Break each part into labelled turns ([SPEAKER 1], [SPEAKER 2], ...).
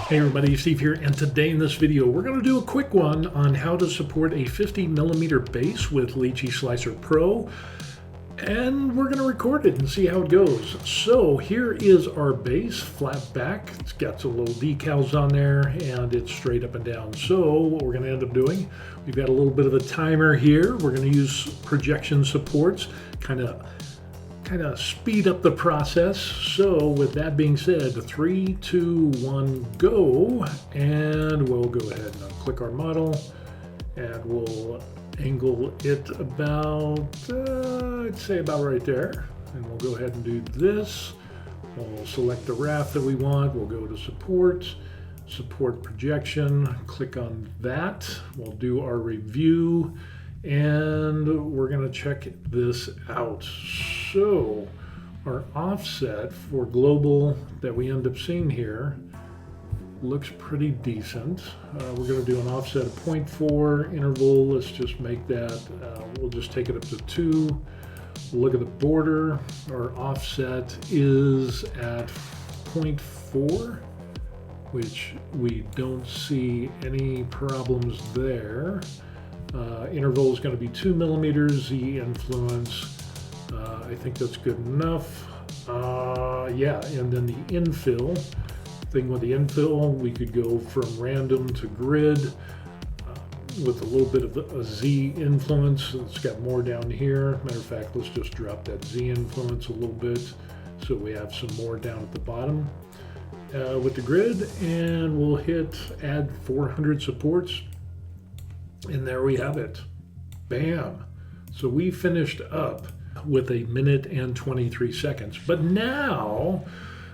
[SPEAKER 1] Hey everybody, Steve here, and today in this video we're going to do a quick one on how to support a 50mm base with Lychee Slicer Pro, and we're going to record it and see how it goes. So here is our base, flat back. It's got some little decals on there and it's straight up and down. So what we're going to end up doing, we've got a little bit of a timer here. We're going to use projection supports, kind of speed up the process. So with that being said, 3, 2, 1, go, and we'll go ahead and click our model and we'll angle it about, I'd say about right there. And we'll go ahead and do this. We'll select the raft that we want. We'll go to support projection, click on that. We'll do our review and we're going to check this out. So our offset for global that we end up seeing here looks pretty decent. We're going to do an offset of 0.4 interval. Let's just make that, we'll just take it up to 2. Look at the border. Our offset is at 0.4, which we don't see any problems there. Interval is going to be 2mm. Z influence, I think that's good enough. Yeah, and then the infill thing with the infill, we could go from random to grid with a little bit of a Z influence. It's got more down here. Matter of fact, let's just drop that Z influence a little bit so we have some more down at the bottom with the grid, and we'll hit add 400 supports. And there we have it. Bam. So we finished up with 1 minute and 23 seconds. But now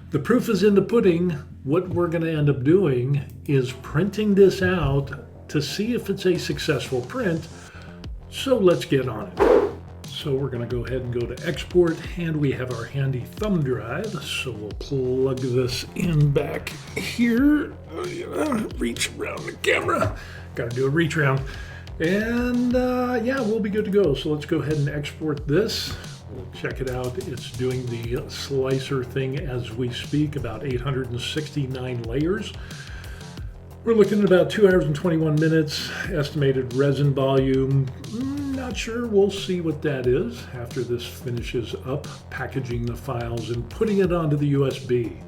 [SPEAKER 1] the proof is in the pudding. What we're going to end up doing is printing this out to see if it's a successful print. So let's get on it. So we're going to go ahead and go to export, and we have our handy thumb drive. So we'll plug this in back here. Reach around the camera. Got to do a reach around. And yeah, we'll be good to go. So let's go ahead and export this. We'll check it out. It's doing the slicer thing as we speak, about 869 layers. We're looking at about 2 hours and 21 minutes. Estimated resin volume, not sure. We'll see what that is after this finishes up, packaging the files and putting it onto the USB.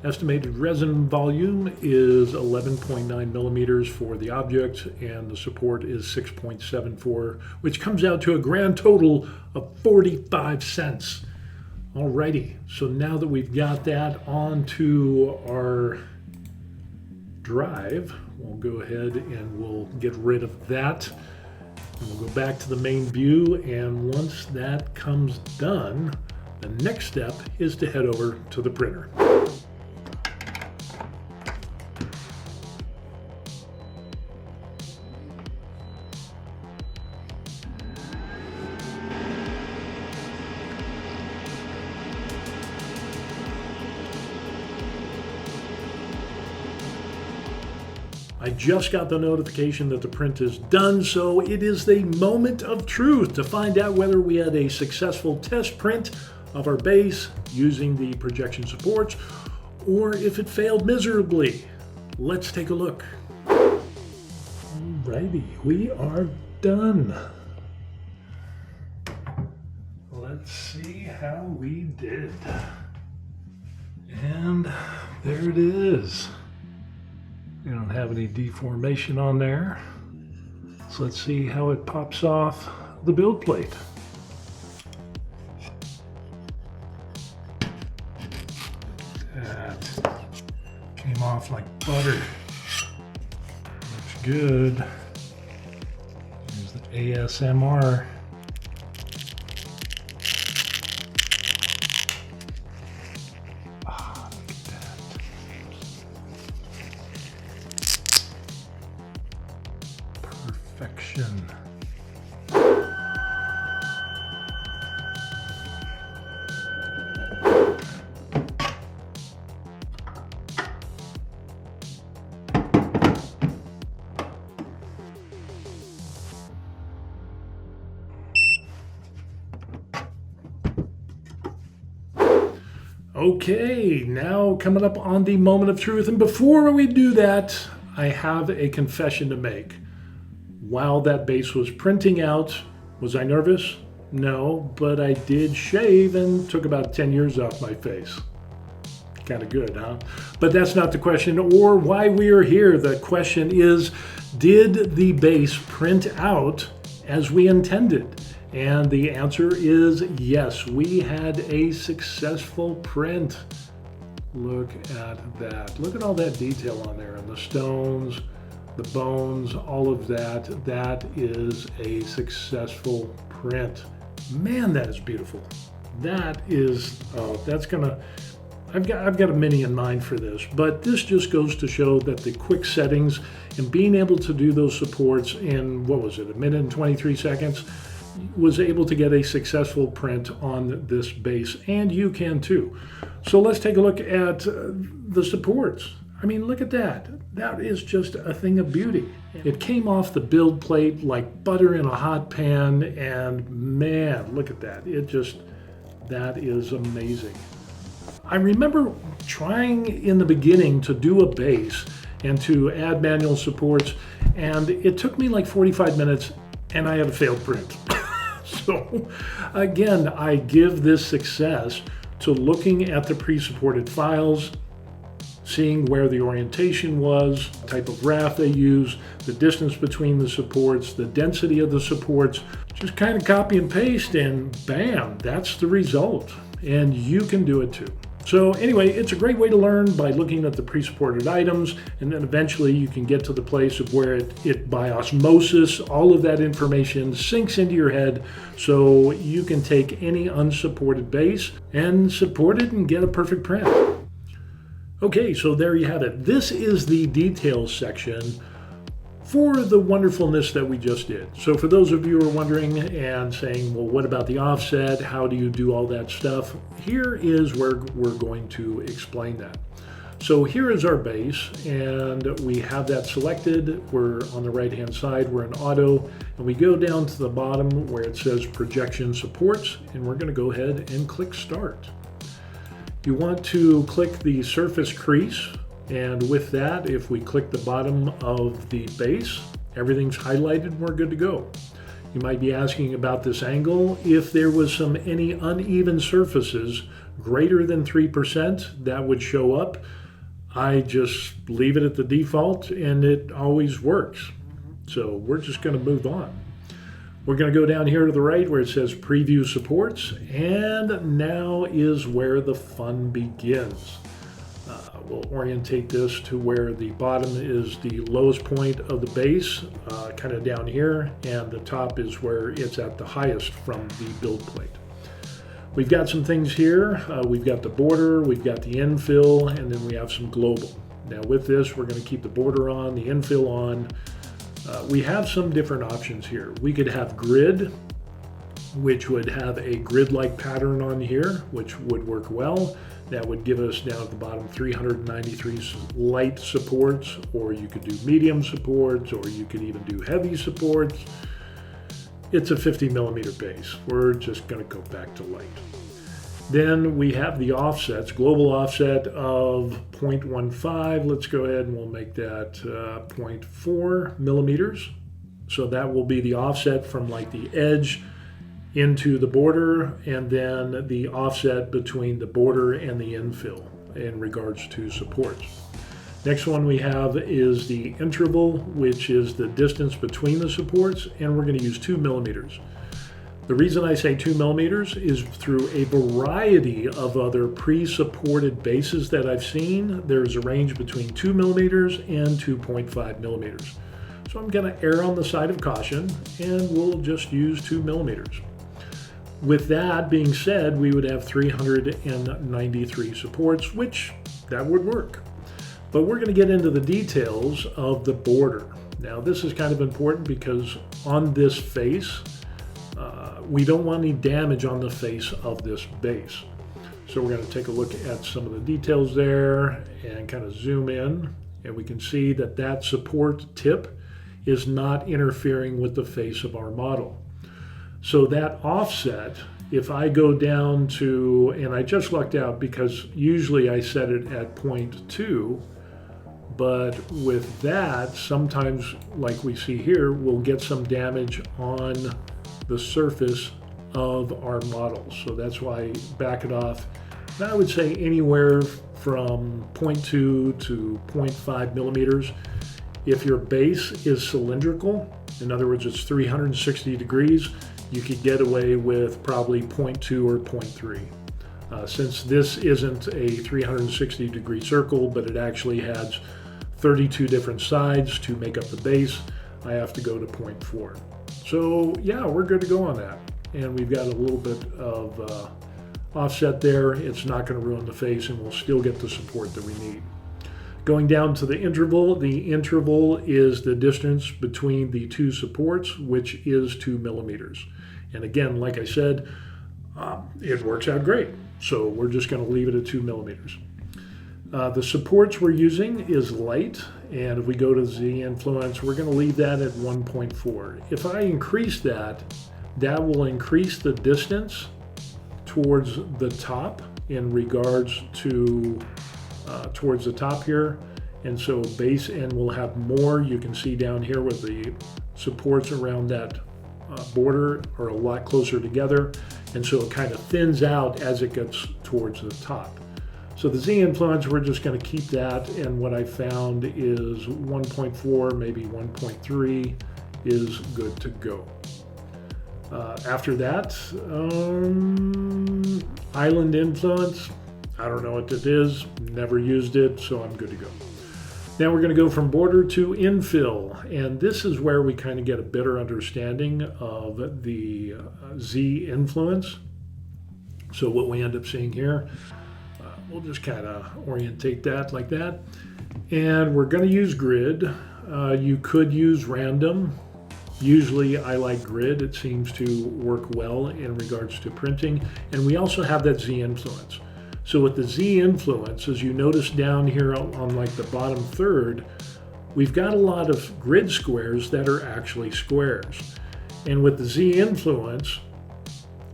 [SPEAKER 1] Estimated resin volume is 11.9mm for the object, and the support is 6.74, which comes out to a grand total of 45 cents. Alrighty, so now that we've got that onto our drive, we'll go ahead and we'll get rid of that. And we'll go back to the main view, and once that comes done, the next step is to head over to the printer. I just got the notification that the print is done, so it is the moment of truth to find out whether we had a successful test print of our base using the projection supports, or if it failed miserably. Let's take a look. Alrighty, we are done. Let's see how we did. And there it is. We don't have any deformation on there. So let's see how it pops off the build plate. That came off like butter. Looks good. Here's the ASMR. Perfection. Okay, now coming up on the moment of truth. And before we do that, I have a confession to make. While that base was printing out, was I nervous? No, but I did shave and took about 10 years off my face. Kind of good, huh? But that's not the question or why we are here. The question is, did the base print out as we intended? And the answer is yes, we had a successful print. Look at that. Look at all that detail on there, and the stones, the bones, all of that. That is a successful print. Man, that is beautiful. That is, that's gonna, I've got a mini in mind for this, but this just goes to show that the quick settings and being able to do those supports in, what was it, 1 minute and 23 seconds, was able to get a successful print on this base, and you can too. So let's take a look at the supports. I mean, look at that. That is just a thing of beauty. It came off the build plate like butter in a hot pan, and man, look at that. It just, that is amazing. I remember trying in the beginning to do a base and to add manual supports, and it took me like 45 minutes and I had a failed print. So again, I give this success to looking at the pre-supported files, seeing where the orientation was, type of raft they use, the distance between the supports, the density of the supports, just kind of copy and paste, and bam, that's the result. And you can do it too. So anyway, it's a great way to learn by looking at the pre-supported items, and then eventually you can get to the place of where it by osmosis, all of that information sinks into your head, so you can take any unsupported base and support it and get a perfect print. Okay, so there you have it. This is the details section for the wonderfulness that we just did. So for those of you who are wondering and saying, well, what about the offset? How do you do all that stuff? Here is where we're going to explain that. So here is our base, and we have that selected. We're on the right-hand side, we're in auto, and we go down to the bottom where it says projection supports, and we're gonna go ahead and click start. You want to click the surface crease, and with that, if we click the bottom of the base, everything's highlighted and we're good to go. You might be asking about this angle. If there was any uneven surfaces greater than 3%, that would show up. I just leave it at the default and it always works. So we're just going to move on. We're going to go down here to the right where it says preview supports, and now is where the fun begins. We'll orientate this to where the bottom is the lowest point of the base, kind of down here, and the top is where it's at the highest from the build plate. We've got some things here. We've got the border, we've got the infill, and then we have some global. Now with this, we're going to keep the border on, the infill on. We have some different options here. We could have grid, which would have a grid-like pattern on here, which would work well. That would give us down at the bottom 393 light supports, or you could do medium supports, or you could even do heavy supports. It's a 50 millimeter base. We're just going to go back to light. Then we have the offsets, global offset of 0.15. Let's go ahead and we'll make that 0.4 millimeters. So that will be the offset from like the edge into the border, and then the offset between the border and the infill in regards to supports. Next one we have is the interval, which is the distance between the supports, and we're going to use 2 millimeters. The reason I say 2 millimeters is through a variety of other pre-supported bases that I've seen, there's a range between 2 millimeters and 2.5 millimeters. So I'm going to err on the side of caution, and we'll just use 2 millimeters. With that being said, we would have 393 supports, which that would work. But we're going to get into the details of the border. Now this is kind of important because on this face, we don't want any damage on the face of this base. So we're going to take a look at some of the details there and kind of zoom in, and we can see that that support tip is not interfering with the face of our model. So that offset, if I go down to, and I just lucked out because usually I set it at 0.2, but with that, sometimes like we see here, we'll get some damage on the surface of our models. So that's why I back it off. And I would say anywhere from 0.2 to 0.5 millimeters. If your base is cylindrical, in other words, it's 360 degrees, you could get away with probably 0.2 or 0.3. Since this isn't a 360 degree circle, but it actually has 32 different sides to make up the base, I have to go to 0.4. So yeah, we're good to go on that. And we've got a little bit of offset there. It's not going to ruin the face, and we'll still get the support that we need. Going down to the interval is the distance between the two supports, which is 2 millimeters. And again, like I said, it works out great. So we're just going to leave it at 2 millimeters. The supports we're using is light, and if we go to Z influence, we're going to leave that at 1.4. If I increase that, that will increase the distance towards the top in regards to towards the top here. And so base end will have more. You can see down here with the supports around that border are a lot closer together. And so it kind of thins out as it gets towards the top. So the Z influence, we're just going to keep that. And what I found is 1.4, maybe 1.3 is good to go. After that, island influence, I don't know what it is, never used it, so I'm good to go. Now we're going to go from border to infill, and this is where we kind of get a better understanding of the Z influence. So what we end up seeing here, we'll just kind of orientate that like that. And we're going to use grid. You could use random. Usually I like grid. It seems to work well in regards to printing. And we also have that Z influence. So with the Z influence, as you notice down here on like the bottom third, we've got a lot of grid squares that are actually squares. And with the Z influence,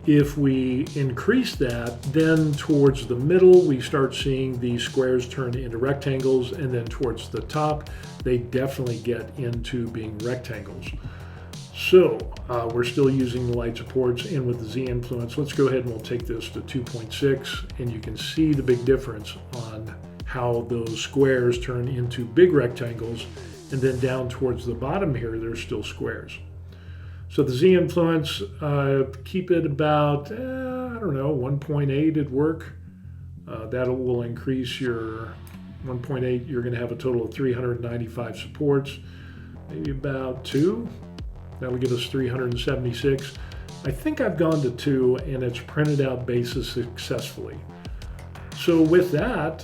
[SPEAKER 1] if we increase that, then towards the middle, we start seeing these squares turn into rectangles, and then towards the top, they definitely get into being rectangles. So we're still using the light supports, and with the Z influence, let's go ahead and we'll take this to 2.6, and you can see the big difference on how those squares turn into big rectangles, and then down towards the bottom here, they're still squares. So the Z influence, keep it about, I don't know, 1.8 it'd work. That will increase your 1.8, you're gonna have a total of 395 supports, maybe about 2. That would give us 376. I think I've gone to 2, and it's printed out bases successfully. So with that,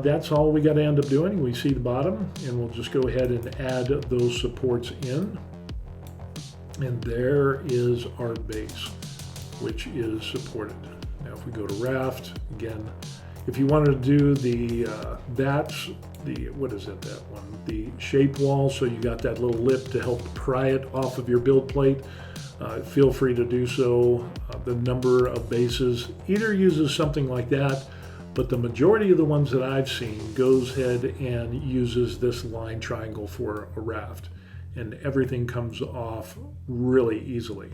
[SPEAKER 1] that's all we got to end up doing. We see the bottom, and we'll just go ahead and add those supports in. And there is our base, which is supported. Now if we go to raft, again, if you wanted to do the, what is it, that one? The shape wall, so you got that little lip to help pry it off of your build plate, feel free to do so. The number of bases either uses something like that, but the majority of the ones that I've seen goes ahead and uses this line triangle for a raft, and everything comes off really easily.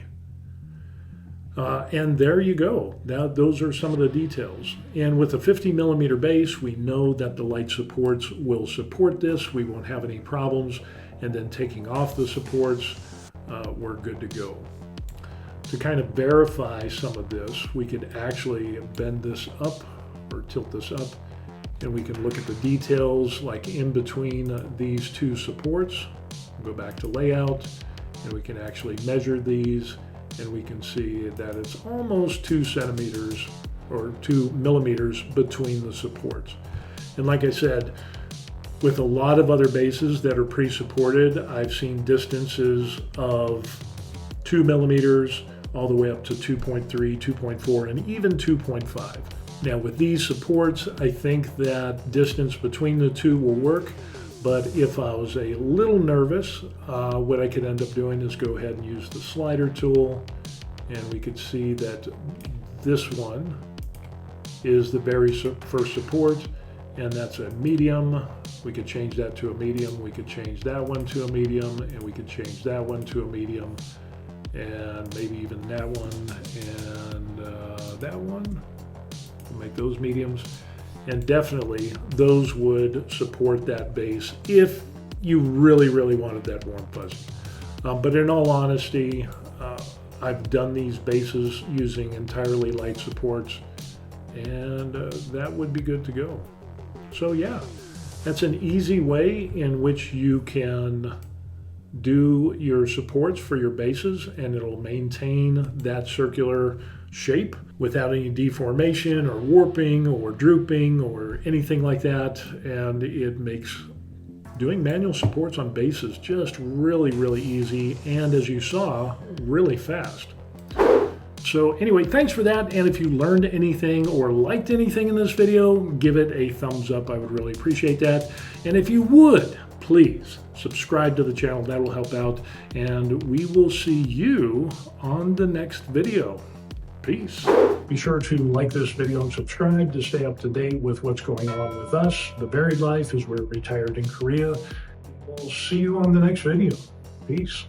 [SPEAKER 1] And there you go. Now those are some of the details. And with a 50 millimeter base, we know that the light supports will support this. We won't have any problems. And then taking off the supports, we're good to go. To kind of verify some of this, we could actually bend this up or tilt this up, and we can look at the details like in between these two supports. We'll go back to layout, and we can actually measure these, and we can see that it's almost 2 centimeters or 2 millimeters between the supports. And like I said, with a lot of other bases that are pre-supported, I've seen distances of 2 millimeters all the way up to 2.3, 2.4, and even 2.5. Now with these supports, I think that distance between the two will work. But if I was a little nervous, what I could end up doing is go ahead and use the slider tool and we could see that this one is the very first support, and that's a medium. We could change that to a medium. We could change that one to a medium, and we could change that one to a medium, and maybe even that one and that one. We'll make those mediums, and definitely those would support that base if you really, really wanted that warm fuzzy. But in all honesty, I've done these bases using entirely light supports, and that would be good to go. So yeah, that's an easy way in which you can do your supports for your bases, and it'll maintain that circular shape without any deformation or warping or drooping or anything like that. And it makes doing manual supports on bases just really, really easy, and as you saw, really fast. So anyway, thanks for that, and if you learned anything or liked anything in this video, give it a thumbs up. I would really appreciate that. And if you would, please subscribe to the channel. That will help out, and we will see you on the next video. Peace. Be sure to like this video and subscribe to stay up to date with what's going on with us, The Buried Life, as we're retired in Korea. We'll see you on the next video. Peace.